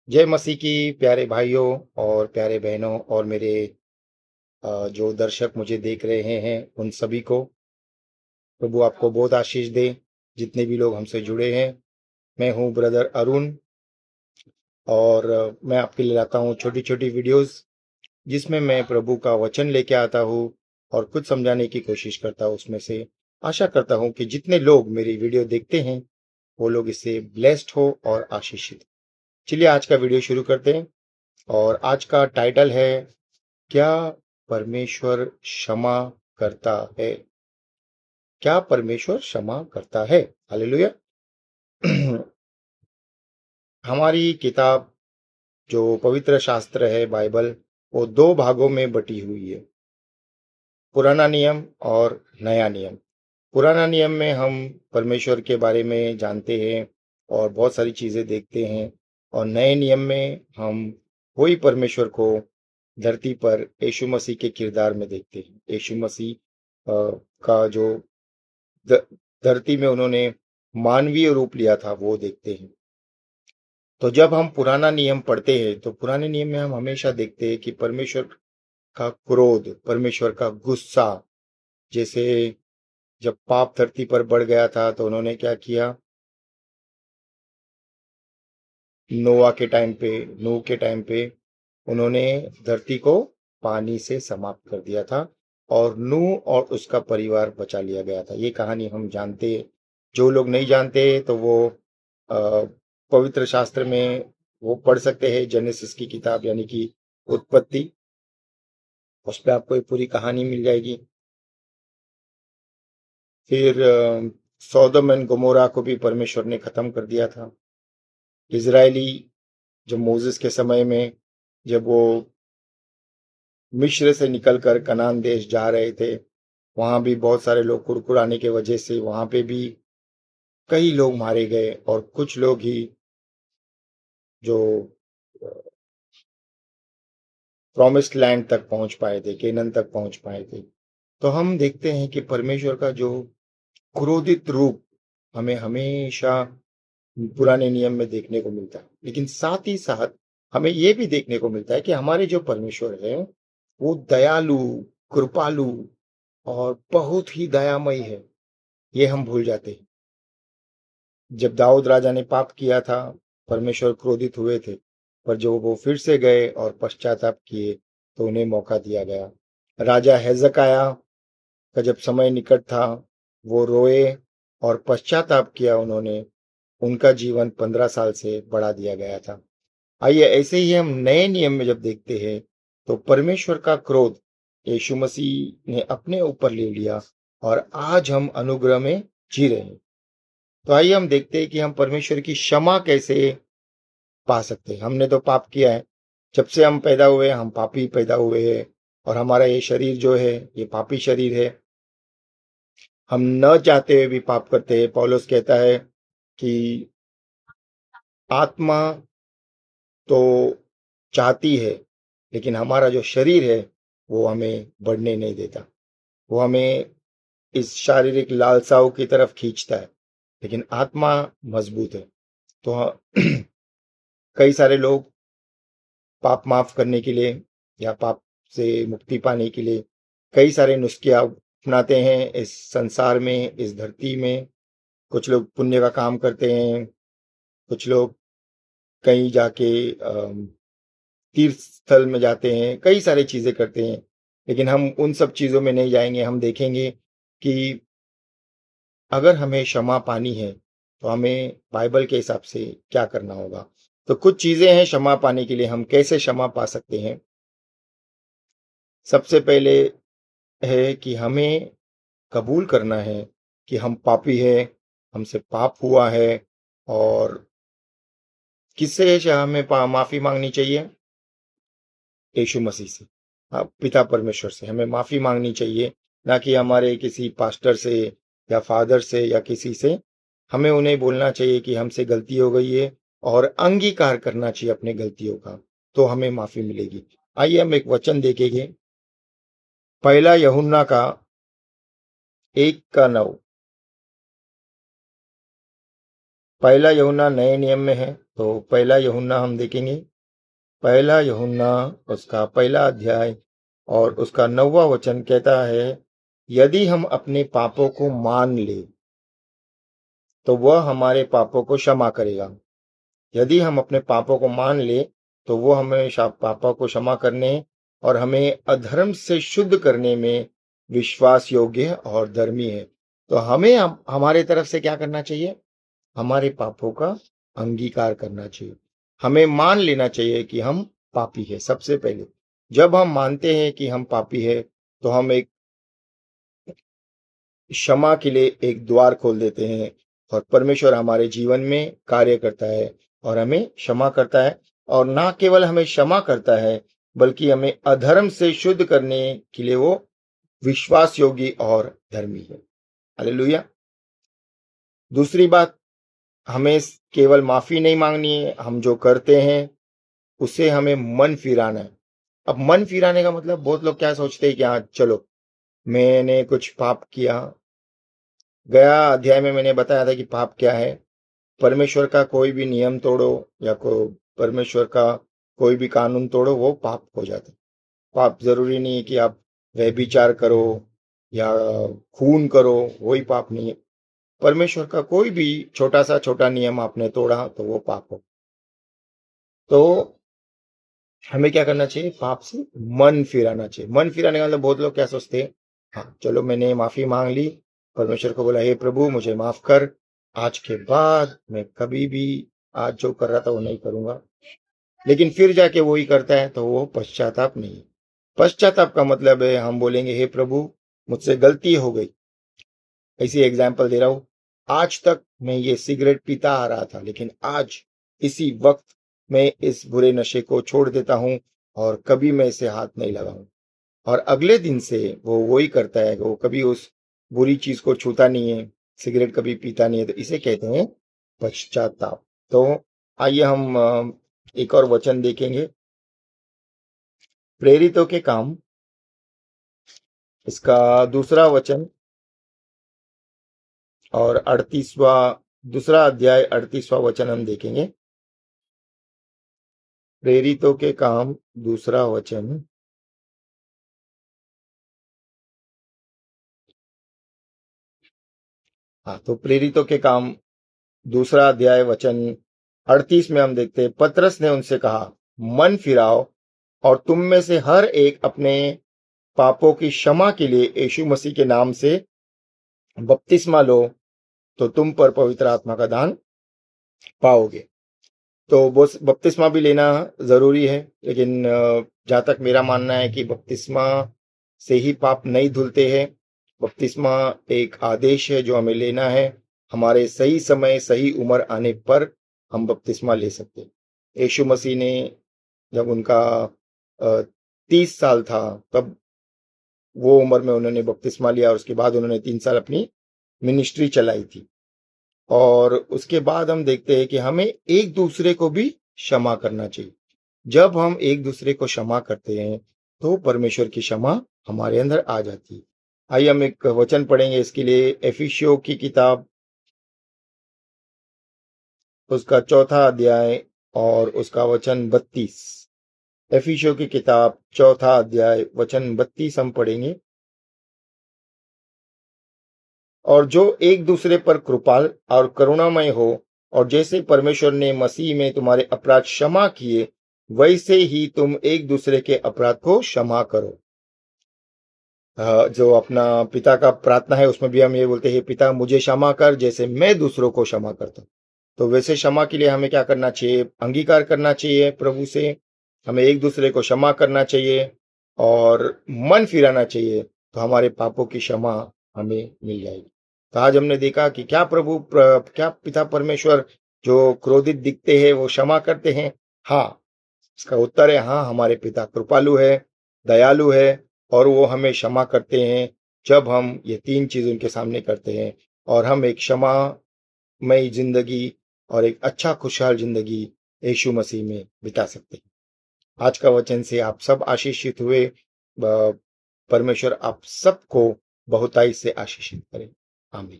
जय मसीह की प्यारे भाइयों और प्यारे बहनों और मेरे जो दर्शक मुझे देख रहे हैं उन सभी को प्रभु आपको बहुत आशीष दे। जितने भी लोग हमसे जुड़े हैं, मैं हूं ब्रदर अरुण और मैं आपके लिए लाता हूं छोटी छोटी वीडियोस जिसमें मैं प्रभु का वचन लेके आता हूं और कुछ समझाने की कोशिश करता हूं। उसमें से आशा करता हूं कि जितने लोग मेरी वीडियो देखते हैं वो लोग इससे ब्लेस्ड हो और आशीषित। चलिए आज का वीडियो शुरू करते हैं और आज का टाइटल है, क्या परमेश्वर क्षमा करता है? क्या परमेश्वर क्षमा करता है? हालेलुया। हमारी किताब जो पवित्र शास्त्र है बाइबल, वो दो भागों में बटी हुई है, पुराना नियम और नया नियम। पुराना नियम में हम परमेश्वर के बारे में जानते हैं और बहुत सारी चीजें देखते हैं, और नए नियम में हम वही परमेश्वर को धरती पर यीशु मसीह के किरदार में देखते हैं। यीशु मसीह का जो धरती में उन्होंने मानवीय रूप लिया था वो देखते हैं। तो जब हम पुराना नियम पढ़ते हैं तो पुराने नियम में हम हमेशा देखते हैं कि परमेश्वर का क्रोध, परमेश्वर का गुस्सा, जैसे जब पाप धरती पर बढ़ गया था तो उन्होंने क्या किया, नूह के टाइम पे उन्होंने धरती को पानी से समाप्त कर दिया था और नूह और उसका परिवार बचा लिया गया था। ये कहानी हम जानते हैं। जो लोग नहीं जानते तो वो पवित्र शास्त्र में वो पढ़ सकते हैं, जेनेसिस की किताब यानी कि उत्पत्ति। उस पर आपको एक पूरी कहानी मिल जाएगी। फिर सौदम एंड गोमोरा को भी परमेश्वर ने खत्म कर दिया था। इजरायली जब मोसेस के समय में जब वो मिस्र से निकलकर कनान देश जा रहे थे, वहां भी बहुत सारे लोग कुड़कुड़ाने के वजह से वहां पे भी कई लोग मारे गए और कुछ लोग ही जो प्रॉमिस्ड लैंड तक पहुंच पाए थे, केनन तक पहुंच पाए थे। तो हम देखते हैं कि परमेश्वर का जो क्रोधित रूप हमें हमेशा पुराने नियम में देखने को मिलता है, लेकिन साथ ही साथ हमें यह भी देखने को मिलता है कि हमारे जो परमेश्वर है वो दयालु, कृपालु और बहुत ही दयामयी है। ये हम भूल जाते हैं। जब दाऊद राजा ने पाप किया था, परमेश्वर क्रोधित हुए थे, पर जो वो फिर से गए और पश्चाताप किए तो उन्हें मौका दिया गया। राजा हेजकाया का जब समय निकट था, वो रोए और पश्चाताप किया उन्होंने, उनका जीवन 15 साल से बढ़ा दिया गया था। आइए ऐसे ही हम नए नियम में जब देखते हैं तो परमेश्वर का क्रोध यीशु मसीह ने अपने ऊपर ले लिया और आज हम अनुग्रह में जी रहे हैं। तो आइए हम देखते हैं कि हम परमेश्वर की क्षमा कैसे पा सकते हैं। हमने तो पाप किया है, जब से हम पैदा हुए हम पापी पैदा हुए हैं और हमारा ये शरीर जो है ये पापी शरीर है। हम न चाहते हुए भी पाप करते हैं। पौलुस कहता है कि आत्मा तो चाहती है, लेकिन हमारा जो शरीर है वो हमें बढ़ने नहीं देता। वो हमें इस शारीरिक लालसाओं की तरफ खींचता है, लेकिन आत्मा मजबूत है। तो कई सारे लोग पाप माफ करने के लिए या पाप से मुक्ति पाने के लिए कई सारे नुस्खे अपनाते हैं इस संसार में, इस धरती में। कुछ लोग पुण्य का काम करते हैं, कुछ लोग कहीं जाके तीर्थ स्थल में जाते हैं, कई सारी चीजें करते हैं। लेकिन हम उन सब चीजों में नहीं जाएंगे। हम देखेंगे कि अगर हमें क्षमा पानी है तो हमें बाइबल के हिसाब से क्या करना होगा। तो कुछ चीजें हैं क्षमा पाने के लिए, हम कैसे क्षमा पा सकते हैं। सबसे पहले है कि हमें कबूल करना है कि हम पापी हैं, हमसे पाप हुआ है। और किससे हमें माफी मांगनी चाहिए? यीशु मसीह से, हाँ, पिता परमेश्वर से हमें माफी मांगनी चाहिए, ना कि हमारे किसी पास्टर से या फादर से या किसी से। हमें उन्हें बोलना चाहिए कि हमसे गलती हो गई है और अंगीकार करना चाहिए अपने गलतियों का, तो हमें माफी मिलेगी। आइए हम एक वचन देखेंगे, पहला यूहन्ना का 1:9। पहला यूहन्ना नए नियम में है, तो पहला यूहन्ना हम देखेंगे। पहला यूहन्ना उसका पहला अध्याय और उसका 9वां वचन कहता है, यदि हम अपने पापों को मान ले तो वह हमारे पापों को क्षमा करेगा। यदि हम अपने पापों को मान ले तो वो हमें पापों को क्षमा करने और हमें अधर्म से शुद्ध करने में विश्वास योग्य और धर्मी है। तो हमें हमारे तरफ से क्या करना चाहिए? हमारे पापों का अंगीकार करना चाहिए। हमें मान लेना चाहिए कि हम पापी है। सबसे पहले जब हम मानते हैं कि हम पापी है तो हम एक क्षमा के लिए एक द्वार खोल देते हैं और परमेश्वर हमारे जीवन में कार्य करता है और हमें क्षमा करता है। और ना केवल हमें क्षमा करता है बल्कि हमें अधर्म से शुद्ध करने के लिए वो विश्वास योगी और धर्मी है। हालेलुया। दूसरी बात, हमें केवल माफी नहीं मांगनी है, हम जो करते हैं उसे हमें मन फिराना है। अब मन फिराने का मतलब बहुत लोग क्या सोचते हैं कि हाँ चलो मैंने कुछ पाप किया। गया अध्याय में मैंने बताया था कि पाप क्या है। परमेश्वर का कोई भी नियम तोड़ो या परमेश्वर का कोई भी कानून तोड़ो, वो पाप हो जाता है। पाप जरूरी नहीं है कि आप व्यभिचार करो या खून करो, वही पाप नहीं है। परमेश्वर का कोई भी छोटा नियम आपने तोड़ा तो वो पाप हो। तो हमें क्या करना चाहिए? पाप से मन फिराना चाहिए। मन फिराने का मतलब बहुत लोग क्या सोचते हैं, हाँ चलो मैंने माफी मांग ली, परमेश्वर को बोला हे प्रभु मुझे माफ कर, आज के बाद मैं कभी भी आज जो कर रहा था वो नहीं करूंगा। लेकिन फिर जाके वही करता है तो वो पश्चाताप नहीं है। पश्चाताप का मतलब है हम बोलेंगे हे प्रभु मुझसे गलती हो गई। ऐसी एग्जाम्पल दे रहा हूं, आज तक मैं ये सिगरेट पीता आ रहा था लेकिन आज इसी वक्त मैं इस बुरे नशे को छोड़ देता हूं और कभी मैं इसे हाथ नहीं लगाऊं। और अगले दिन से वो वही करता है, वो कभी उस बुरी चीज को छूता नहीं है, सिगरेट कभी पीता नहीं है। तो इसे कहते हैं पश्चाताप। तो आइए हम एक और वचन देखेंगे, प्रेरितों के काम इसका दूसरा वचन और 38वां दूसरा अध्याय 38वां वचन हम देखेंगे। प्रेरितों के काम दूसरा वचन हाँ, तो प्रेरितों के काम दूसरा अध्याय वचन 38 में हम देखते हैं, पतरस ने उनसे कहा मन फिराओ और तुम में से हर एक अपने पापों की क्षमा के लिए यीशु मसीह के नाम से बपतिस्मा लो तो तुम पर पवित्र आत्मा का दान पाओगे। तो बपतिस्मा भी लेना जरूरी है, लेकिन जहां तक मेरा मानना है कि बपतिस्मा से ही पाप नहीं धुलते हैं। बपतिस्मा एक आदेश है जो हमें लेना है। हमारे सही समय सही उम्र आने पर हम बपतिस्मा ले सकते हैं। यीशु मसीह ने जब उनका 30 साल था तब वो उम्र में उन्होंने बपतिस्मा लिया और उसके बाद उन्होंने 3 साल अपनी मिनिस्ट्री चलाई थी। और उसके बाद हम देखते हैं कि हमें एक दूसरे को भी क्षमा करना चाहिए। जब हम एक दूसरे को क्षमा करते हैं तो परमेश्वर की क्षमा हमारे अंदर आ जाती है। आइए हम एक वचन पढ़ेंगे इसके लिए, एफिसियों की किताब उसका चौथा अध्याय और उसका वचन 32। एफिसियों की किताब चौथा अध्याय वचन 32 हम पढ़ेंगे। और जो एक दूसरे पर कृपाल और करुणामय हो, और जैसे परमेश्वर ने मसीह में तुम्हारे अपराध क्षमा किए वैसे ही तुम एक दूसरे के अपराध को क्षमा करो। जो अपना पिता का प्रार्थना है उसमें भी हम ये बोलते हैं, पिता मुझे क्षमा कर जैसे मैं दूसरों को क्षमा करता हूँ। तो वैसे क्षमा के लिए हमें क्या करना चाहिए? अंगीकार करना चाहिए प्रभु से, हमें एक दूसरे को क्षमा करना चाहिए और मन फिराना चाहिए, तो हमारे पापों की क्षमा हमें मिल जाएगी। तो आज हमने देखा कि क्या क्या पिता परमेश्वर जो क्रोधित दिखते हैं वो क्षमा करते हैं? हाँ, इसका उत्तर है हाँ। हमारे पिता कृपालु है, दयालु है और वो हमें क्षमा करते हैं जब हम ये 3 चीज उनके सामने करते हैं, और हम एक क्षमामयी जिंदगी और एक अच्छा खुशहाल जिंदगी यीशु मसीह में बिता सकते हैं। आज का वचन से आप सब आशीषित हुए। परमेश्वर आप सबको बहुताई से आशीषित करें। आमीन।